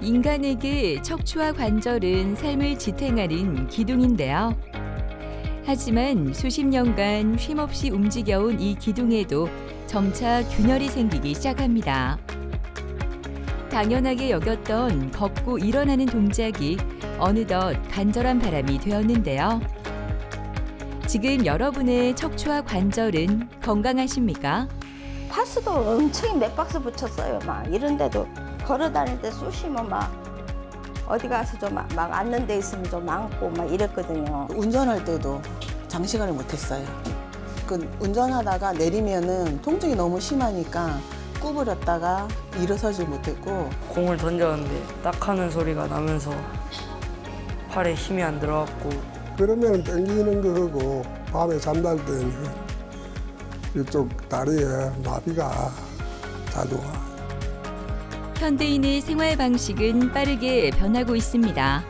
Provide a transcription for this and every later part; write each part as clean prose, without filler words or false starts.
인간에게 척추와 관절은 삶을 지탱하는 기둥인데요. 하지만 수십 년간 쉼없이 움직여온 이 기둥에도 점차 균열이 생기기 시작합니다. 당연하게 여겼던 걷고 일어나는 동작이 어느덧 간절한 바람이 되었는데요. 지금 여러분의 척추와 관절은 건강하십니까? 파스도 엄청 몇 박스 붙였어요. 막 이런데도 걸어 다닐 때 쑤시면 막 어디 가서 좀 막 앉는 데 있으면 좀 많고 막 이랬거든요. 운전할 때도 장시간을 못했어요. 그 운전하다가 내리면은 통증이 너무 심하니까 구부렸다가 일어서질 못했고 공을 던졌는데 딱 하는 소리가 나면서 팔에 힘이 안 들어갔고 그러면 땡기는 거고 밤에 잠잘 때는 이쪽 다리에 마비가 자주 와. 현대인의 생활 방식은 빠르게 변하고 있습니다.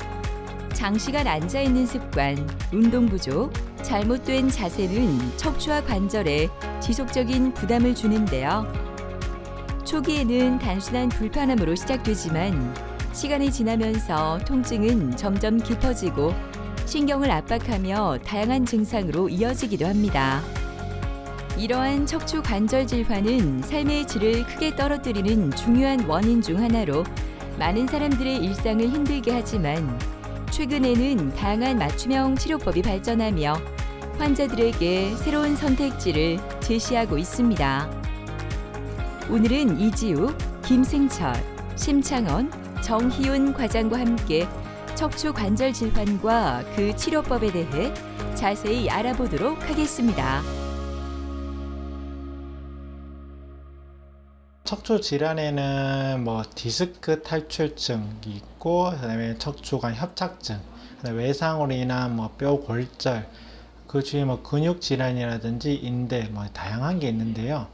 장시간 앉아 있는 습관, 운동 부족, 잘못된 자세는 척추와 관절에 지속적인 부담을 주는데요. 초기에는 단순한 불편함으로 시작되지만 시간이 지나면서 통증은 점점 깊어지고 신경을 압박하며 다양한 증상으로 이어지기도 합니다. 이러한 척추 관절 질환은 삶의 질을 크게 떨어뜨리는 중요한 원인 중 하나로 많은 사람들의 일상을 힘들게 하지만 최근에는 다양한 맞춤형 치료법이 발전하며 환자들에게 새로운 선택지를 제시하고 있습니다. 오늘은 이지우, 김승철, 심창원, 정희윤 과장과 함께 척추 관절 질환과 그 치료법에 대해 자세히 알아보도록 하겠습니다. 척추 질환에는 뭐 디스크 탈출증이 있고, 그다음에 척추관 협착증, 그다음에 외상으로 인한 뭐 뼈 골절, 그 주위에 뭐 근육 질환이라든지 인대 뭐 다양한 게 있는데요.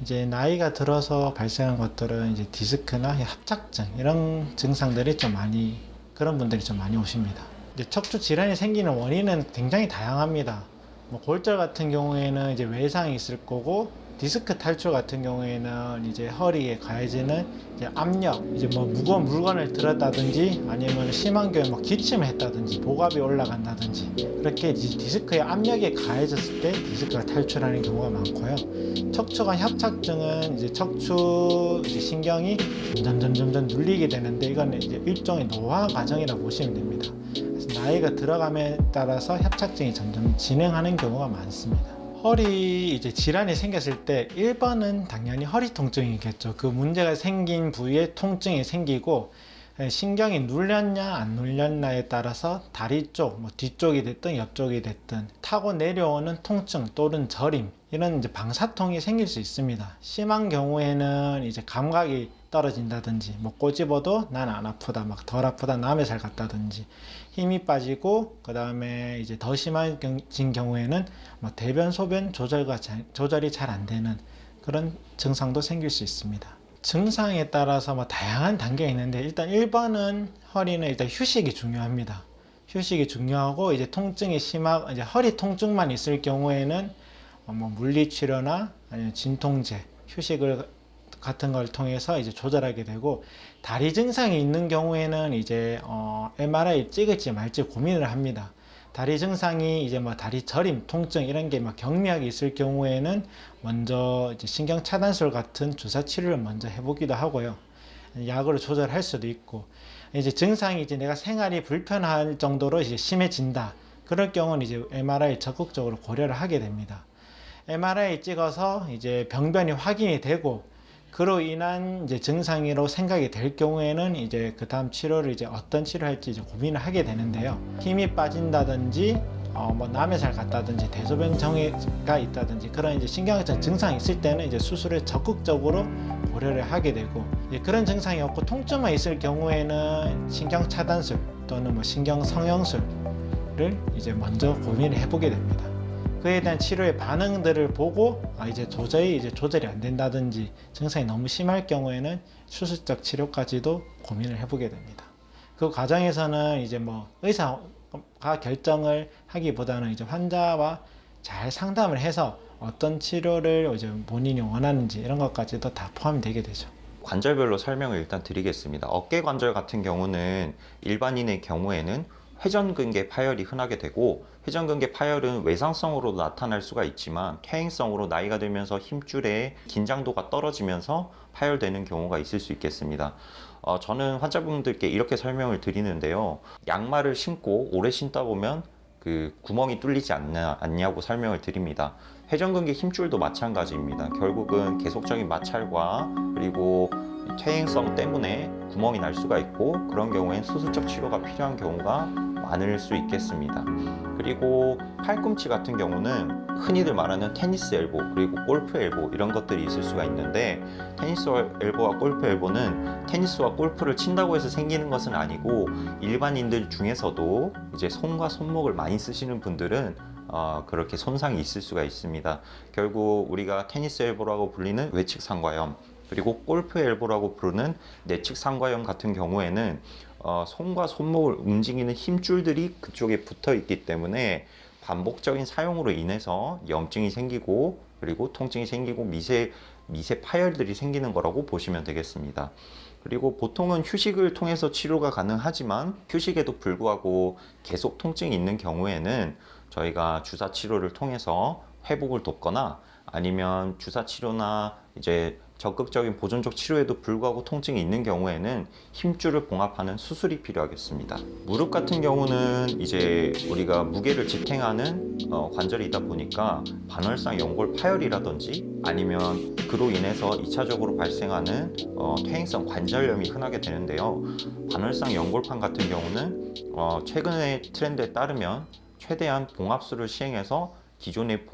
이제 나이가 들어서 발생한 것들은 이제 디스크나 협착증 이런 증상들이 좀 많이 그런 분들이 좀 많이 오십니다. 이제 척추 질환이 생기는 원인은 굉장히 다양합니다. 뭐 골절 같은 경우에는 이제 외상이 있을 거고, 디스크 탈출 같은 경우에는 이제 허리에 가해지는 이제 압력, 이제 뭐 무거운 물건을 들었다든지 아니면 심한 경우에 뭐 기침을 했다든지 복압이 올라간다든지 그렇게 이제 디스크의 압력이 가해졌을 때 디스크가 탈출하는 경우가 많고요. 척추관 협착증은 이제 척추 이제 신경이 점점 눌리게 되는데 이건 이제 일종의 노화 과정이라고 보시면 됩니다. 그래서 나이가 들어감에 따라서 협착증이 점점 진행하는 경우가 많습니다. 허리 이제 질환이 생겼을 때 1번은 당연히 허리 통증이겠죠. 그 문제가 생긴 부위에 통증이 생기고 신경이 눌렸냐 안 눌렸냐에 따라서 다리 쪽, 뭐 뒤쪽이 됐든 옆쪽이 됐든 타고 내려오는 통증 또는 저림 이런 이제 방사통이 생길 수 있습니다. 심한 경우에는 이제 감각이 떨어진다든지 뭐 꼬집어도 난 안 아프다, 막 덜 아프다, 남의 살 같다든지 힘이 빠지고 그 다음에 이제 더 심해진 경우에는 뭐 대변 소변 조절이 잘 안 되는 그런 증상도 생길 수 있습니다. 증상에 따라서 뭐 다양한 단계가 있는데 일단 1번은 허리는 일단 휴식이 중요합니다. 휴식이 중요하고 이제 통증이 심하고 이제 허리 통증만 있을 경우에는 뭐 물리치료나 아니면 진통제, 휴식을 같은 걸 통해서 이제 조절하게 되고, 다리 증상이 있는 경우에는 이제 MRI 찍을지 말지 고민을 합니다. 다리 증상이 이제 뭐 다리 저림, 통증 이런 게 막 경미하게 있을 경우에는 먼저 이제 신경 차단술 같은 주사 치료를 먼저 해보기도 하고요. 약으로 조절할 수도 있고, 이제 증상이 이제 내가 생활이 불편할 정도로 이제 심해진다. 그럴 경우는 이제 MRI 적극적으로 고려를 하게 됩니다. MRI 찍어서 이제 병변이 확인이 되고 그로 인한 이제 증상으로 생각이 될 경우에는 이제 그 다음 치료를 이제 어떤 치료할지 이제 고민을 하게 되는데요. 힘이 빠진다든지 뭐 남의 살 같다든지 대소변 정해가 있다든지 그런 이제 신경학적 증상이 있을 때는 이제 수술을 적극적으로 고려를 하게 되고, 이제 그런 증상이 없고 통증만 있을 경우에는 신경 차단술 또는 뭐 신경 성형술을 이제 먼저 고민을 해보게 됩니다. 그에 대한 치료의 반응들을 보고 이제 도저히 이제 조절이 안 된다든지 증상이 너무 심할 경우에는 수술적 치료까지도 고민을 해보게 됩니다. 그 과정에서는 이제 뭐 의사가 결정을 하기보다는 이제 환자와 잘 상담을 해서 어떤 치료를 이제 본인이 원하는지 이런 것까지도 다 포함이 되게 되죠. 관절별로 설명을 일단 드리겠습니다. 어깨 관절 같은 경우는 일반인의 경우에는 회전근개 파열이 흔하게 되고, 회전근개 파열은 외상성으로 나타날 수가 있지만 퇴행성으로 나이가 들면서 힘줄의 긴장도가 떨어지면서 파열되는 경우가 있을 수 있겠습니다. 저는 환자분들께 이렇게 설명을 드리는데요. 양말을 신고 오래 신다 보면 그 구멍이 뚫리지 않냐고 설명을 드립니다. 회전근개 힘줄도 마찬가지입니다. 결국은 계속적인 마찰과 그리고 퇴행성 때문에 구멍이 날 수가 있고, 그런 경우엔 수술적 치료가 필요한 경우가 많을 수 있겠습니다. 그리고 팔꿈치 같은 경우는 흔히들 말하는 테니스 엘보 그리고 골프 엘보 이런 것들이 있을 수가 있는데, 테니스 엘보와 골프 엘보는 테니스와 골프를 친다고 해서 생기는 것은 아니고, 일반인들 중에서도 이제 손과 손목을 많이 쓰시는 분들은 그렇게 손상이 있을 수가 있습니다. 결국 우리가 테니스 엘보라고 불리는 외측 상과염, 그리고 골프 엘보라고 부르는 내측 상과염 같은 경우에는 손과 손목을 움직이는 힘줄들이 그쪽에 붙어 있기 때문에 반복적인 사용으로 인해서 염증이 생기고, 그리고 통증이 생기고 미세 파열들이 생기는 거라고 보시면 되겠습니다. 그리고 보통은 휴식을 통해서 치료가 가능하지만, 휴식에도 불구하고 계속 통증이 있는 경우에는 저희가 주사 치료를 통해서 회복을 돕거나, 아니면 주사 치료나 이제 적극적인 보존적 치료에도 불구하고 통증이 있는 경우에는 힘줄을 봉합하는 수술이 필요하겠습니다. 무릎 같은 경우는 이제 우리가 무게를 지탱하는 관절이다 보니까 반월상 연골 파열이라든지 아니면 그로 인해서 2차적으로 발생하는 퇴행성 관절염이 흔하게 되는데요. 반월상 연골판 같은 경우는 최근의 트렌드에 따르면 최대한 봉합술을 시행해서 기존의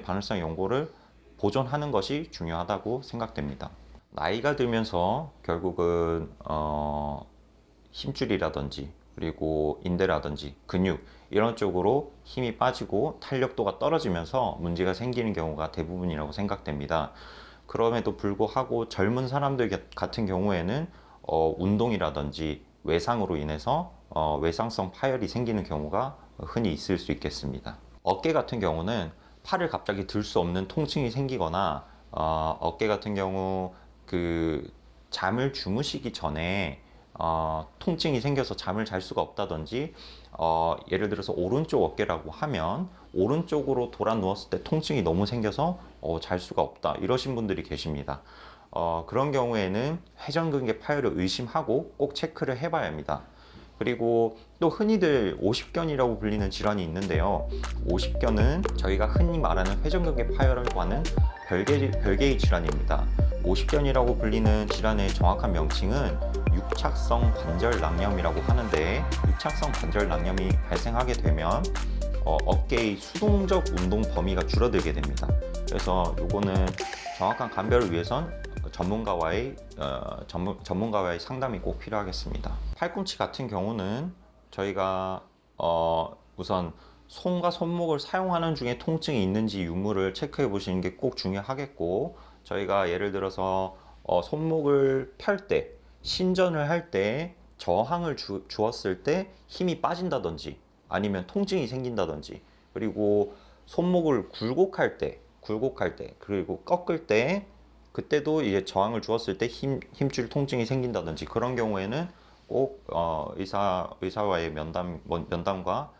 반월상 연골을 보존하는 것이 중요하다고 생각됩니다. 나이가 들면서 결국은 힘줄이라든지 그리고 인대라든지 근육 이런 쪽으로 힘이 빠지고 탄력도가 떨어지면서 문제가 생기는 경우가 대부분이라고 생각됩니다. 그럼에도 불구하고 젊은 사람들 같은 경우에는 운동이라든지 외상으로 인해서 외상성 파열이 생기는 경우가 흔히 있을 수 있겠습니다. 어깨 같은 경우는 팔을 갑자기 들 수 없는 통증이 생기거나, 어깨 같은 경우 그 잠을 주무시기 전에 통증이 생겨서 잠을 잘 수가 없다든지, 예를 들어서 오른쪽 어깨라고 하면 오른쪽으로 돌아 누웠을 때 통증이 너무 생겨서 잘 수가 없다 이러신 분들이 계십니다. 그런 경우에는 회전근개 파열을 의심하고 꼭 체크를 해봐야 합니다. 그리고 또 흔히들 오십견이라고 불리는 질환이 있는데요. 오십견은 저희가 흔히 말하는 회전근개 파열과는 별개의 질환입니다. 오십견이라고 불리는 질환의 정확한 명칭은 육착성 관절낭염이라고 하는데, 육착성 관절낭염이 발생하게 되면 어깨의 수동적 운동 범위가 줄어들게 됩니다. 그래서 요거는 정확한 감별을 위해선 전문가와의 상담이 꼭 필요하겠습니다. 팔꿈치 같은 경우는 저희가 우선 손과 손목을 사용하는 중에 통증이 있는지 유무를 체크해 보시는 게 꼭 중요하겠고, 저희가 예를 들어서 손목을 펼 때, 신전을 할 때 저항을 주었을 때 힘이 빠진다든지 아니면 통증이 생긴다든지, 그리고 손목을 굴곡할 때 그리고 꺾을 때 그때도 이제 저항을 주었을 때 힘줄 통증이 생긴다든지, 그런 경우에는 꼭 의사와의 면담과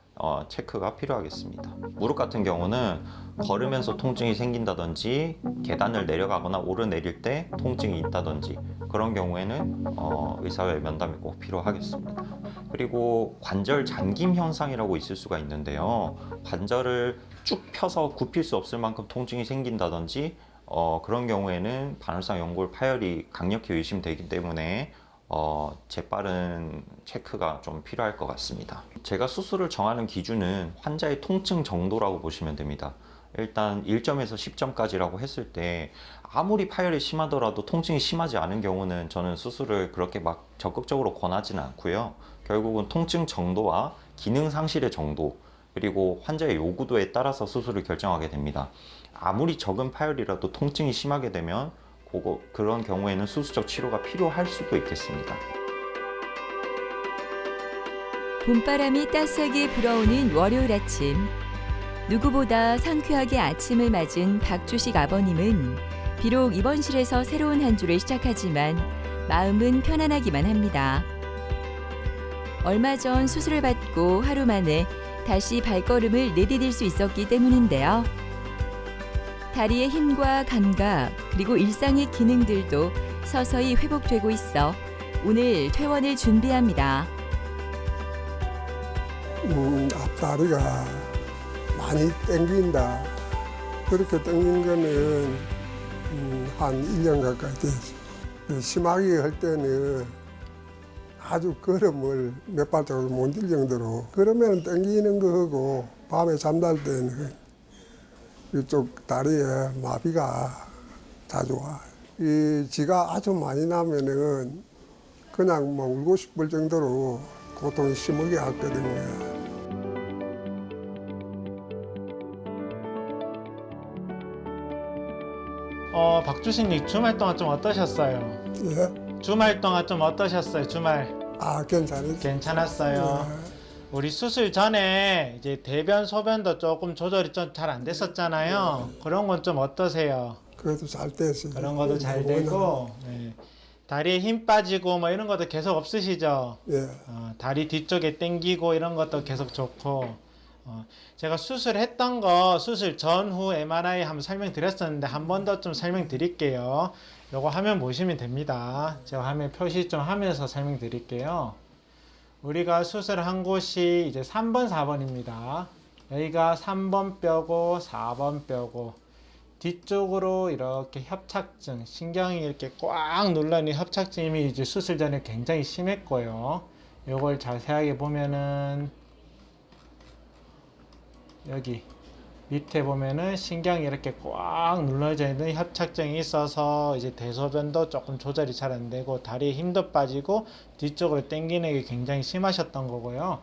체크가 필요하겠습니다. 무릎 같은 경우는 걸으면서 통증이 생긴다든지, 계단을 내려가거나 오르내릴 때 통증이 있다든지, 그런 경우에는 의사와의 면담이 꼭 필요하겠습니다. 그리고 관절 잠김 현상이라고 있을 수가 있는데요. 관절을 쭉 펴서 굽힐 수 없을 만큼 통증이 생긴다든지, 그런 경우에는 반월상 연골 파열이 강력히 의심되기 때문에 재빠른 체크가 좀 필요할 것 같습니다. 제가 수술을 정하는 기준은 환자의 통증 정도라고 보시면 됩니다. 일단 1점에서 10점까지라고 했을 때 아무리 파열이 심하더라도 통증이 심하지 않은 경우는 저는 수술을 그렇게 막 적극적으로 권하지는 않고요. 결국은 통증 정도와 기능 상실의 정도, 그리고 환자의 요구도에 따라서 수술을 결정하게 됩니다. 아무리 적은 파열이라도 통증이 심하게 되면 그런 경우에는 수술적 치료가 필요할 수도 있겠습니다. 봄바람이 따스하게 불어오는 월요일 아침. 누구보다 상쾌하게 아침을 맞은 박주식 아버님은 비록 입원실에서 새로운 한 주를 시작하지만 마음은 편안하기만 합니다. 얼마 전 수술을 받고 하루 만에 다시 발걸음을 내디딜 수 있었기 때문인데요. 다리의 힘과 감각 그리고 일상의 기능들도 서서히 회복되고 있어 오늘 퇴원을 준비합니다. 앞다리가 많이 땡긴다. 그렇게 땡긴 거는 한 1년 가까이 됐어. 심하게 할 때는 아주 걸음을 몇 발짝을 못 뛸 정도로 그러면 땡기는 거하고 밤에 잠잘 때는 이쪽 다리에 마비가 자주 와. 이 쥐가 아주 많이 나면은 그냥 뭐 울고 싶을 정도로 고통이 심하게 왔거든요. 박주신님 주말 동안 좀 어떠셨어요? 예? 주말 동안 좀 어떠셨어요? 주말 아, 괜찮았어요. 괜찮았어요. 우리 수술 전에 이제 대변 소변도 조금 조절이 좀 잘 안 됐었잖아요. 그런 건 좀 어떠세요? 그래도 잘 됐어요. 그런 것도 잘 되고 네. 다리에 힘 빠지고 뭐 이런 것도 계속 없으시죠? 예. 다리 뒤쪽에 당기고 이런 것도 계속 좋고 제가 수술했던 거 수술 전후 MRI 한번 설명드렸었는데 한 번 더 좀 설명드릴게요. 요거 화면 보시면 됩니다. 제가 화면 표시 좀 하면서 설명드릴게요. 우리가 수술한 곳이 이제 3번, 4번입니다. 여기가 3번 뼈고 4번 뼈고 뒤쪽으로 이렇게 협착증, 신경이 이렇게 꽉 눌러있는 협착증이 이제 수술 전에 굉장히 심했고요. 요걸 자세하게 보면은 여기 밑에 보면은 신경이 이렇게 꽉 눌러져 있는 협착증이 있어서 이제 대소변도 조금 조절이 잘 안 되고 다리에 힘도 빠지고 뒤쪽으로 당기는 게 굉장히 심하셨던 거고요.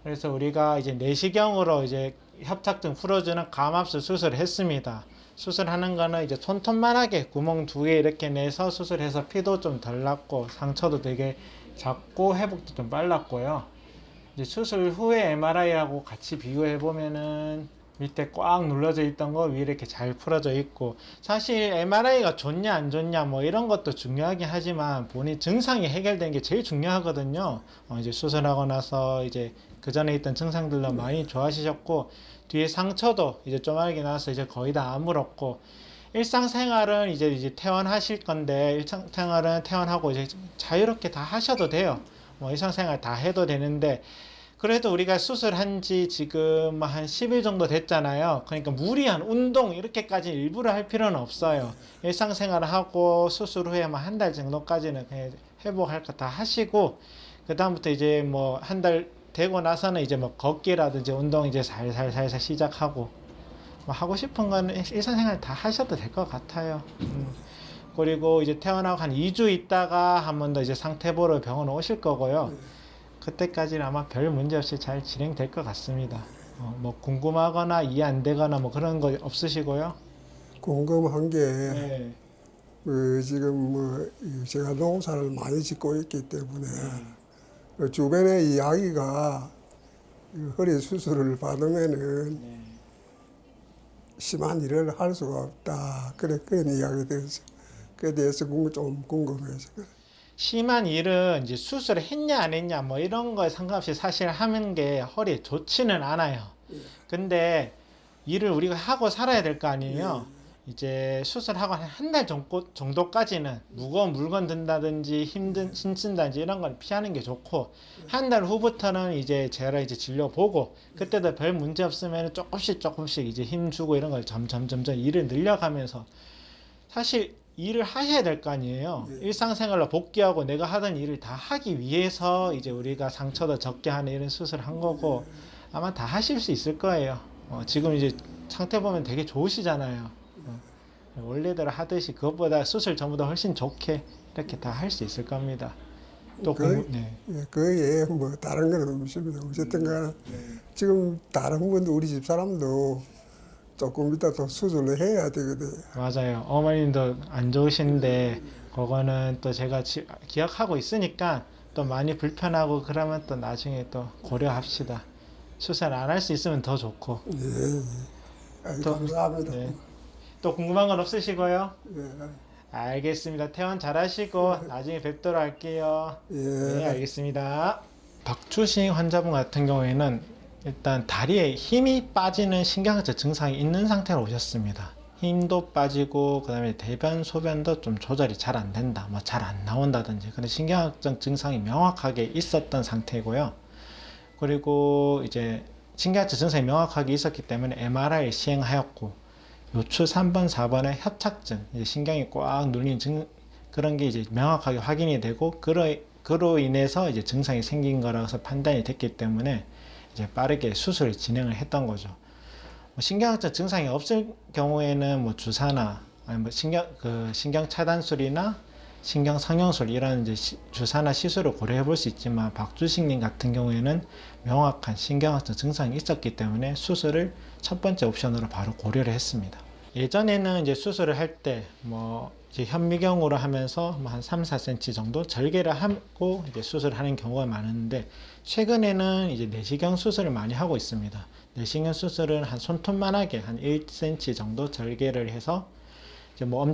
그래서 우리가 이제 내시경으로 이제 협착증 풀어주는 감압술 수술을 했습니다. 수술하는 거는 이제 톤톤만하게 구멍 2개 이렇게 내서 수술해서 피도 좀 덜 났고 상처도 되게 작고 회복도 좀 빨랐고요. 이제 수술 후에 MRI하고 같이 비교해 보면은 밑에 꽉 눌러져 있던 거 위에 이렇게 잘 풀어져 있고 사실 MRI가 좋냐 안 좋냐 뭐 이런 것도 중요하긴 하지만 본인 증상이 해결된 게 제일 중요하거든요. 이제 수술하고 나서 이제 그 전에 있던 증상들도 많이 좋아지셨고 뒤에 상처도 이제 쪼마르게 나서 이제 거의 다 아물었고 일상생활은 이제 퇴원하실 건데 일상생활은 퇴원하고 이제 자유롭게 다 하셔도 돼요. 뭐 일상생활 다 해도 되는데 그래도 우리가 수술한 지 지금 한 10일 정도 됐잖아요. 그러니까 무리한 운동 이렇게까지 일부러 할 필요는 없어요. 일상생활을 하고 수술 후에 뭐 한 달 정도까지는 그냥 회복할 거 다 하시고 그 다음부터 이제 뭐 한 달 되고 나서는 이제 뭐 걷기라든지 운동 이제 살살 시작하고 뭐 하고 싶은 거는 일상생활 다 하셔도 될 것 같아요. 그리고 이제 퇴원하고 한 2주 있다가 한 번 더 이제 상태 보러 병원 오실 거고요. 그때까지는 아마 별 문제 없이 잘 진행될 것 같습니다. 뭐 궁금하거나 이해 안 되거나 뭐 그런 거 없으시고요. 궁금한 게 네. 지금 뭐 제가 농사를 많이 짓고 있기 때문에 주변의 이야기가 허리 수술을 받으면은 심한 일을 할 수가 없다. 그런 이야기 들었어요. 그에 대해서 좀 궁금해서. 심한 일은 이제 수술을 했냐 안 했냐 뭐 이런 거에 상관없이 사실 하는 게 허리에 좋지는 않아요. 근데 일을 우리가 하고 살아야 될 거 아니에요. 이제 수술하고 한 달 정도까지는 무거운 물건 든다든지 힘쓴다든지 이런 걸 피하는 게 좋고 한 달 후부터는 이제 제가 이제 진료 보고 그때도 별 문제 없으면 조금씩 이제 힘 주고 이런 걸 점점 일을 늘려가면서 사실 일을 하셔야 될 거 아니에요. 일상생활로 복귀하고 내가 하던 일을 다 하기 위해서 이제 우리가 상처도 적게 하는 이런 수술을 한 거고 아마 다 하실 수 있을 거예요. 지금 이제 상태 보면 되게 좋으시잖아요. 원래대로 하듯이 그것보다 수술 전보다 훨씬 좋게 이렇게 다 할 수 있을 겁니다. 또 그에 뭐 다른 건 없습니다. 어쨌든 간에 지금 다른 분들 우리 집 사람도 조금 이따 또 수술을 해야 되거든요. 맞아요. 어머님도 안 좋으신데 그거는 또 제가 기억하고 있으니까 또 많이 불편하고 그러면 또 나중에 또 고려합시다. 수술 안 할 수 있으면 더 좋고. 감사합니다. 또 궁금한 건 없으시고요? 예. 알겠습니다. 퇴원 잘하시고 나중에 뵙도록 할게요. 예. 네, 알겠습니다. 박주식 환자분 같은 경우에는 일단 다리에 힘이 빠지는 신경학적 증상이 있는 상태로 오셨습니다. 힘도 빠지고 그다음에 대변 소변도 좀 조절이 잘 안 된다, 뭐 잘 안 나온다든지 그런 신경학적 증상이 명확하게 있었던 상태고요. 그리고 이제 신경학적 증상이 명확하게 있었기 때문에 MRI를 시행하였고 요추 3번, 4번의 협착증, 이제 신경이 꽉 눌린 그런 게 이제 명확하게 확인이 되고 그로 인해서 이제 증상이 생긴 거라서 판단이 됐기 때문에 이제 빠르게 수술을 진행을 했던 거죠. 뭐 신경학적 증상이 없을 경우에는 뭐 주사나 아니 뭐 신경 차단술이나 신경 성형술 이런 이제 주사나 시술을 고려해 볼 수 있지만 박주식님 같은 경우에는 명확한 신경학적 증상이 있었기 때문에 수술을 첫 번째 옵션으로 바로 고려를 했습니다. 예전에는 이제 수술을 할 때 뭐 이제 현미경으로 하면서 뭐 한 3, 4cm 정도 절개를 하고 이제 수술을 하는 경우가 많은데 최근에는 이제 내시경 수술을 많이 하고 있습니다. 내시경 수술은 한 손톱만하게 한 1cm 정도 절개를 해서 이제 뭐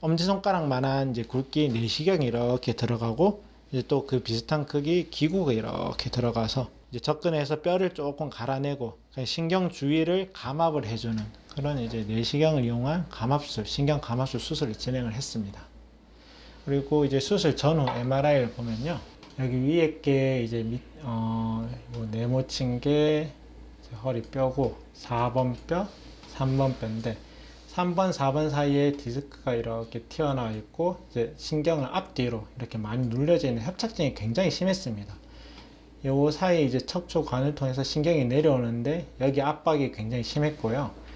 엄지손가락만한 이제 굵기 내시경이 이렇게 들어가고 이제 또 그 비슷한 크기 기구가 이렇게 들어가서 이제 접근해서 뼈를 조금 갈아내고 신경 주위를 감압을 해주는 그런 이제 내시경을 이용한 감압술, 신경 감압술 수술을 진행을 했습니다. 그리고 이제 수술 전후 MRI를 보면요, 여기 위에 게 이제 네모친 게 허리뼈고 4번 뼈, 3번 뼈인데 3번, 4번 사이에 디스크가 이렇게 튀어나와 있고 이제 신경을 앞뒤로 이렇게 많이 눌려져 있는 협착증이 굉장히 심했습니다. 요 사이 이제 척추관을 통해서 신경이 내려오는데 여기 압박이 굉장히 심했고요.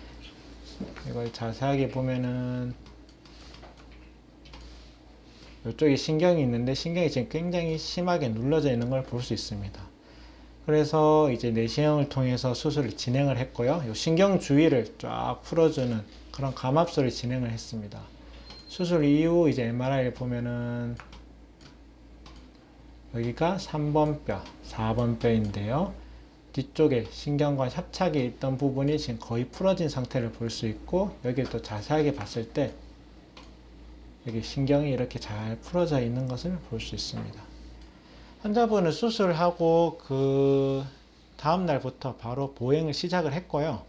이걸 자세하게 보면은 이쪽에 신경이 있는데 신경이 지금 굉장히 심하게 눌러져 있는 걸 볼 수 있습니다. 그래서 이제 내시경을 통해서 수술을 진행을 했고요. 요 신경 주위를 쫙 풀어주는 그런 감압술을 진행을 했습니다. 수술 이후 이제 MRI를 보면은 여기가 3번 뼈, 4번 뼈인데요. 뒤쪽에 신경과 협착이 있던 부분이 지금 거의 풀어진 상태를 볼 수 있고 여기 또 자세하게 봤을 때 여기 신경이 이렇게 잘 풀어져 있는 것을 볼 수 있습니다. 환자분은 수술하고 그 다음 날부터 바로 보행을 시작을 했고요.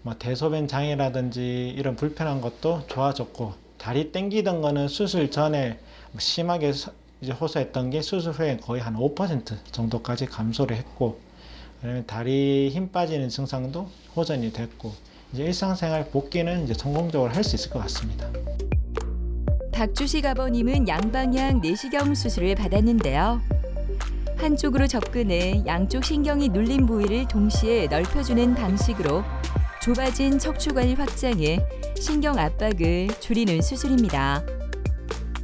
뭐 대소변 장애라든지 이런 불편한 것도 좋아졌고 다리 땡기던 거는 수술 전에 심하게 이제 호소했던 게 수술 후에 거의 한 5% 정도까지 감소를 했고 그다음에 다리 힘 빠지는 증상도 호전이 됐고 이제 일상생활 복귀는 이제 성공적으로 할 수 있을 것 같습니다. 박주식 아버님은 양방향 내시경 수술을 받았는데요. 한쪽으로 접근해 양쪽 신경이 눌린 부위를 동시에 넓혀주는 방식으로 좁아진 척추관을 확장해 신경 압박을 줄이는 수술입니다.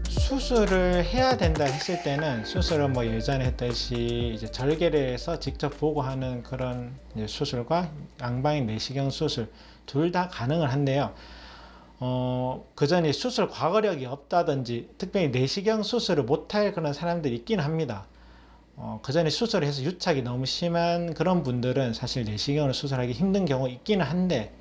수술을 해야 된다 했을 때는 수술은 뭐 예전에 했듯이 이제 절개를 해서 직접 보고 하는 그런 수술과 양방향 내시경 수술 둘 다 가능을 한데요. 그 전에 수술 과거력이 없다든지 특별히 내시경 수술을 못할 그런 사람들이 있긴 합니다. 그 전에 수술을 해서 유착이 너무 심한 그런 분들은 사실 내시경을 수술하기 힘든 경우가 있기는 한데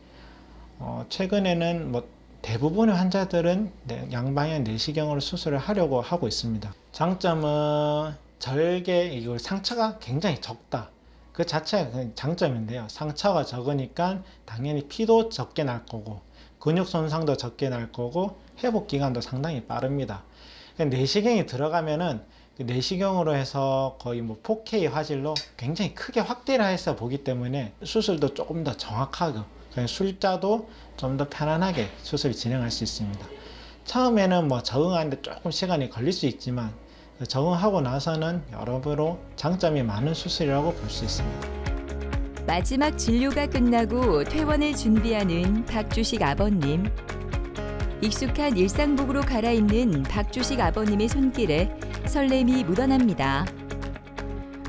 최근에는 뭐 대부분의 환자들은 양방향 내시경으로 수술을 하려고 하고 있습니다. 장점은 이거 상처가 굉장히 적다. 그 자체가 장점인데요. 상처가 적으니까 당연히 피도 적게 날 거고 근육 손상도 적게 날 거고 회복 기간도 상당히 빠릅니다. 내시경이 들어가면은 내시경으로 해서 거의 뭐 4K 화질로 굉장히 크게 확대를 해서 보기 때문에 수술도 조금 더 정확하고 술자도 좀 더 편안하게 수술을 진행할 수 있습니다. 처음에는 뭐 적응하는데 조금 시간이 걸릴 수 있지만 적응하고 나서는 여러모로 장점이 많은 수술이라고 볼 수 있습니다. 마지막 진료가 끝나고 퇴원을 준비하는 박주식 아버님. 익숙한 일상복으로 갈아입는 박주식 아버님의 손길에 설렘이 묻어납니다.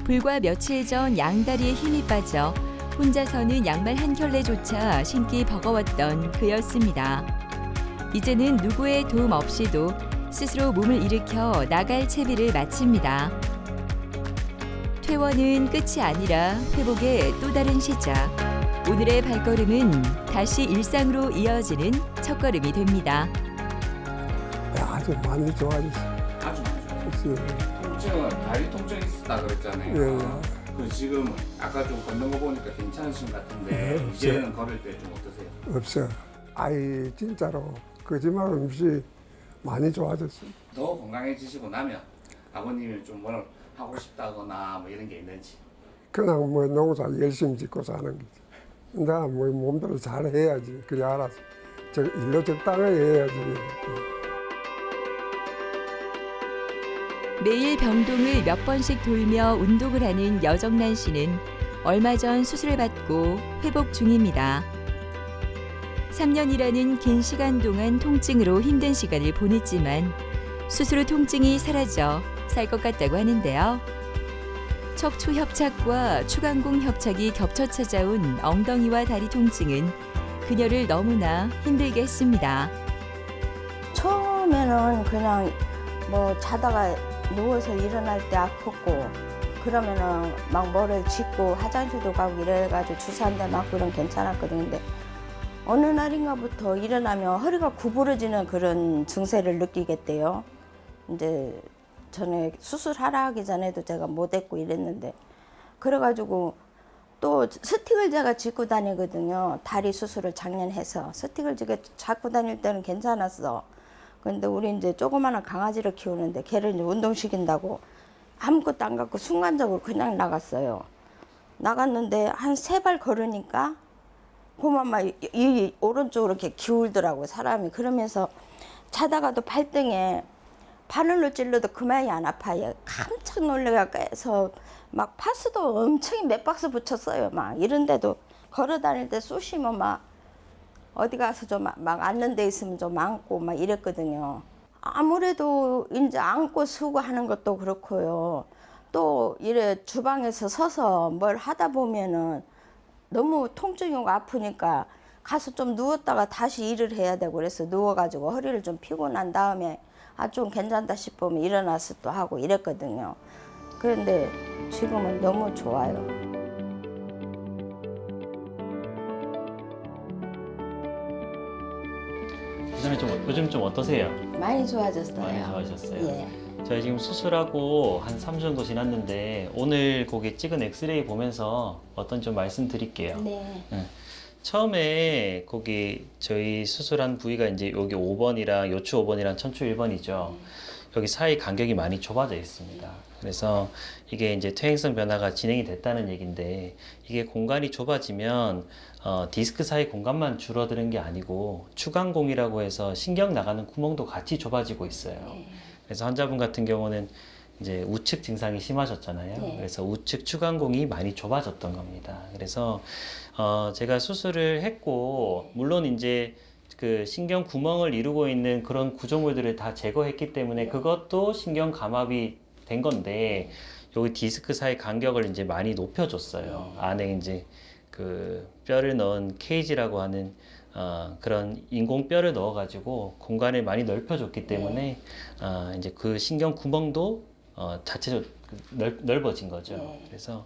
불과 며칠 전 양다리에 힘이 빠져 혼자서는 양말 한 켤레조차 신기 버거웠던 그였습니다. 이제는 누구의 도움 없이도 스스로 몸을 일으켜 나갈 채비를 마칩니다. 퇴원은 끝이 아니라 회복의 또 다른 시작. 오늘의 발걸음은 다시 일상으로 이어지는 첫걸음이 됩니다. 아주 많이 좋아졌어요. 아주 많죠. 그래서, 통증은 다리 통증이 있었다 그랬잖아요. 예. 그 지금 아까 좀 걷는 거 보니까 괜찮으신 것 같은데 네, 이제는 걸을 때 좀 어떠세요? 없어. 아이 진짜로 거짓말 없이 많이 좋아졌어요. 더 건강해지시고 나면 아버님이 좀 뭘 하고 싶다거나 뭐 이런 게 있는지. 그냥 뭐 농사 열심히 짓고 사는 거지. 나 뭐 몸대로 잘 해야지. 그래 알아서. 저 일로 적당하게 해야지. 매일 병동을 몇 번씩 돌며 운동을 하는 여정란 씨는 얼마 전 수술을 받고 회복 중입니다. 3년이라는 긴 시간 동안 통증으로 힘든 시간을 보냈지만 수술 후 통증이 사라져 살 것 같다고 하는데요. 척추 협착과 추간공 협착이 겹쳐 찾아온 엉덩이와 다리 통증은 그녀를 너무나 힘들게 했습니다. 처음에는 그냥 뭐 자다가 누워서 일어날 때 아팠고 그러면은 막 뭐를 짚고 화장실도 가고 이래가지고 주사 한 대 맞고 이런 괜찮았거든요. 근데 어느 날인가부터 일어나면 허리가 구부러지는 그런 증세를 느끼겠대요. 이제 전에 수술하라 하기 전에도 제가 못했고 이랬는데 그래가지고 또 스틱을 제가 짚고 다니거든요. 다리 수술을 작년 해서 스틱을 잡고 다닐 때는 괜찮았어. 근데 우리 이제 조그마한 강아지를 키우는데 걔를 이제 운동시킨다고 아무것도 안 갖고 순간적으로 그냥 나갔어요. 나갔는데 한 3발 걸으니까 그만 막 이 오른쪽으로 이렇게 기울더라고요, 사람이. 그러면서 자다가도 발등에 바늘로 찔러도 그만이 안 아파요. 깜짝 놀래서 막 파스도 엄청 몇 박스 붙였어요. 막 이런데도 걸어 다닐 때 쑤시면 막 어디 가서 좀 막 앉는 데 있으면 좀 앉고 막 이랬거든요. 아무래도 이제 앉고 서고 하는 것도 그렇고요. 또 이래 주방에서 서서 뭘 하다 보면은 너무 통증이 오고 아프니까 가서 좀 누웠다가 다시 일을 해야 되고 그래서 누워가지고 허리를 좀 피고 난 다음에 아, 좀 괜찮다 싶으면 일어나서 또 하고 이랬거든요. 그런데 지금은 너무 좋아요. 요즘 좀 어떠세요? 많이 좋아졌어요. 많이 좋아졌어요? 예. 저희 지금 수술하고 한 3주 정도 지났는데 오늘 거기 찍은 엑스레이 보면서 어떤 좀 말씀드릴게요. 네. 처음에 거기 저희 수술한 부위가 이제 여기 5번이랑 요추 5번이랑 천추 1번이죠. 여기 사이 간격이 많이 좁아져 있습니다. 그래서 이게 이제 퇴행성 변화가 진행이 됐다는 얘기인데 이게 공간이 좁아지면 디스크 사이 공간만 줄어드는 게 아니고 추간공이라고 해서 신경 나가는 구멍도 같이 좁아지고 있어요. 그래서 환자분 같은 경우는 이제 우측 증상이 심하셨잖아요. 네. 그래서 우측 추간공이 많이 좁아졌던 겁니다. 그래서 제가 수술을 했고 물론 이제 그 신경 구멍을 이루고 있는 그런 구조물들을 다 제거했기 때문에 그것도 신경 감압이 된 건데 여기 디스크 사이 간격을 이제 많이 높여줬어요. 안에 이제 그 뼈를 넣은 케이지라고 하는 그런 인공뼈를 넣어가지고 공간을 많이 넓혀줬기 때문에 이제 그 신경 구멍도 자체적으로 넓어진 거죠. 그래서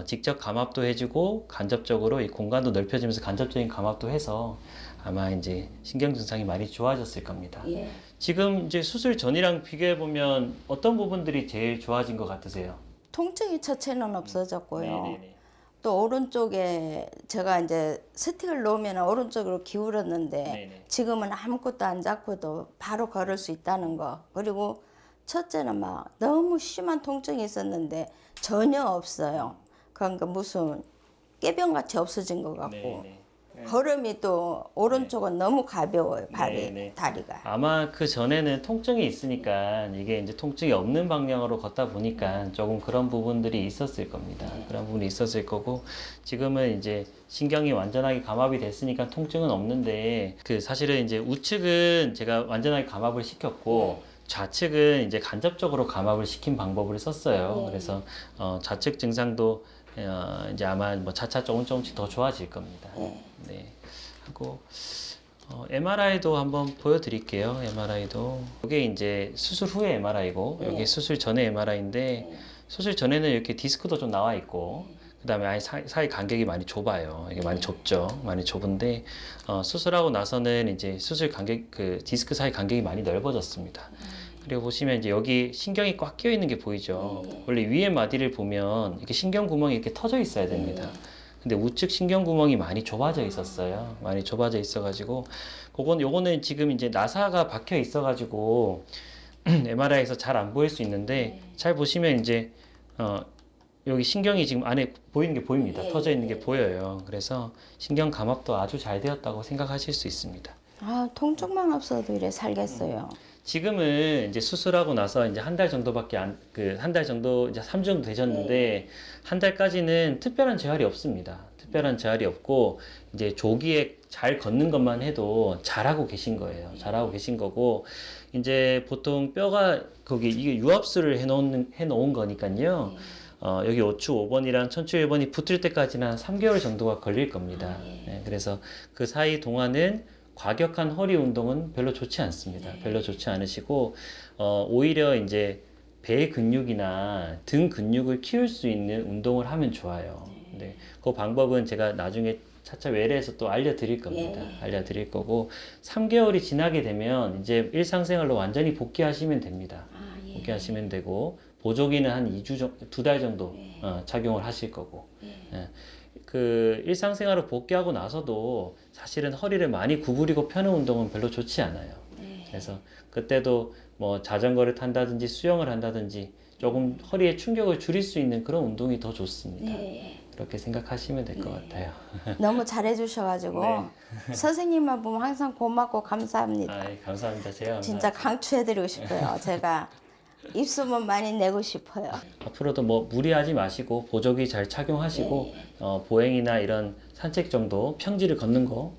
직접 감압도 해주고 간접적으로 이 공간도 넓혀지면서 간접적인 감압도 해서 아마 이제 신경 증상이 많이 좋아졌을 겁니다. 예. 지금 이제 수술 전이랑 비교해 보면 어떤 부분들이 제일 좋아진 것 같으세요? 통증이 첫째는 없어졌고요. 네네네. 또 오른쪽에 제가 이제 스틱을 놓으면 오른쪽으로 기울었는데 네네. 지금은 아무것도 안 잡고도 바로 걸을 수 있다는 거. 그리고 첫째는 막 너무 심한 통증이 있었는데 전혀 없어요. 그러니까 무슨 깨병같이 없어진 것 같고 네네. 걸음이 또 오른쪽은 너무 가벼워요. 발이 네네. 다리가. 아마 그 전에는 통증이 있으니까 이게 이제 통증이 없는 방향으로 걷다 보니까 조금 그런 부분들이 있었을 겁니다. 그런 부분이 있었을 거고 지금은 이제 신경이 완전하게 감압이 됐으니까 통증은 없는데 그 사실은 이제 우측은 제가 완전하게 감압을 시켰고 좌측은 이제 간접적으로 감압을 시킨 방법을 썼어요. 그래서 좌측 증상도 이제 아마 뭐 차차 조금씩 더 좋아질 겁니다. 네. 하고 MRI도 한번 보여드릴게요. MRI도 이게 이제 수술 후의 MRI고 여기 수술 전의 MRI인데 수술 전에는 이렇게 디스크도 좀 나와 있고 그다음에 아예 사이 간격이 많이 좁아요. 이게 많이 좁죠. 많이 좁은데 수술하고 나서는 이제 수술 간격 그 디스크 사이 간격이 많이 넓어졌습니다. 그리고 보시면 이제 여기 신경이 꽉 끼어 있는 게 보이죠. 원래 위에 마디를 보면 이렇게 신경 구멍이 이렇게 터져 있어야 됩니다. 근데 우측 신경 구멍이 많이 좁아져 있었어요. 많이 좁아져 있어가지고 요거는 지금 이제 나사가 박혀 있어가지고 MRI에서 잘 안 보일 수 있는데 잘 보시면 이제 여기 신경이 지금 안에 보이는 게 보입니다. 터져 있는 게 보여요. 그래서 신경 감압도 아주 잘 되었다고 생각하실 수 있습니다. 아, 통증만 없어도 이래 살겠어요. 지금은 이제 수술하고 나서 이제 한 달 정도밖에 한 달 정도 이제 3주 정도 되셨는데 한 달까지는 특별한 재활이 없습니다. 특별한 재활이 없고 이제 조기에 잘 걷는 것만 해도 잘하고 계신 거예요. 잘하고 계신 거고 이제 보통 뼈가 거기 이게 유압수를 해놓은 거니까요. 여기 5추 5번이랑 1000추 1번이 붙을 때까지는 한 3개월 정도가 걸릴 겁니다. 네, 그래서 그 사이 동안은 과격한 허리 운동은 별로 좋지 않습니다. 별로 좋지 않으시고 오히려 이제 배 근육이나 등 근육을 키울 수 있는 운동을 하면 좋아요. 네, 그 방법은 제가 나중에 차차 외래에서 또 알려드릴 겁니다. 알려드릴 거고 3개월이 지나게 되면 이제 일상생활로 완전히 복귀하시면 됩니다. 복귀하시면 되고 보조기는 한 2달 정도 착용을 하실 거고 예. 그 일상생활을 복귀하고 나서도 사실은 허리를 많이 구부리고 펴는 운동은 별로 좋지 않아요. 그래서 그때도 뭐 자전거를 탄다든지 수영을 한다든지 조금 허리에 충격을 줄일 수 있는 그런 운동이 더 좋습니다. 그렇게 생각하시면 될 것 같아요. 너무 잘해주셔가지고 선생님만 보면 항상 고맙고 감사합니다. 아, 감사합니다. 제가 진짜 강추해드리고 싶어요. 제가 입소문 많이 내고 싶어요. 앞으로도 뭐 무리하지 마시고 보조기 잘 착용하시고 보행이나 이런 산책 정도 평지를 걷는 거